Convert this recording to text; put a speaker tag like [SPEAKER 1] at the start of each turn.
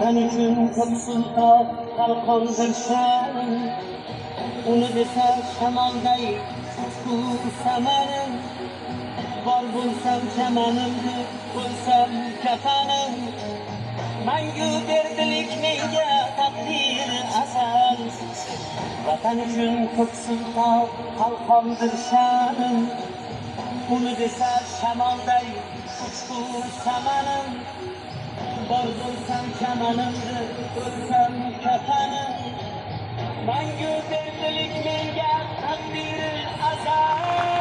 [SPEAKER 1] Vatan için kopsun da kalkandır şanım Onu dese şemalday tutku semenim Var bulsam çemenimdi bulsam kefenim Mengü derdilik neyge takdir asal Vatan için kopsun da kalkandır şanım Onu dese şemalday tutku semenim Var bulsam kemanımdı, ölsem kefenim Mengü derdilik neyge takdir azal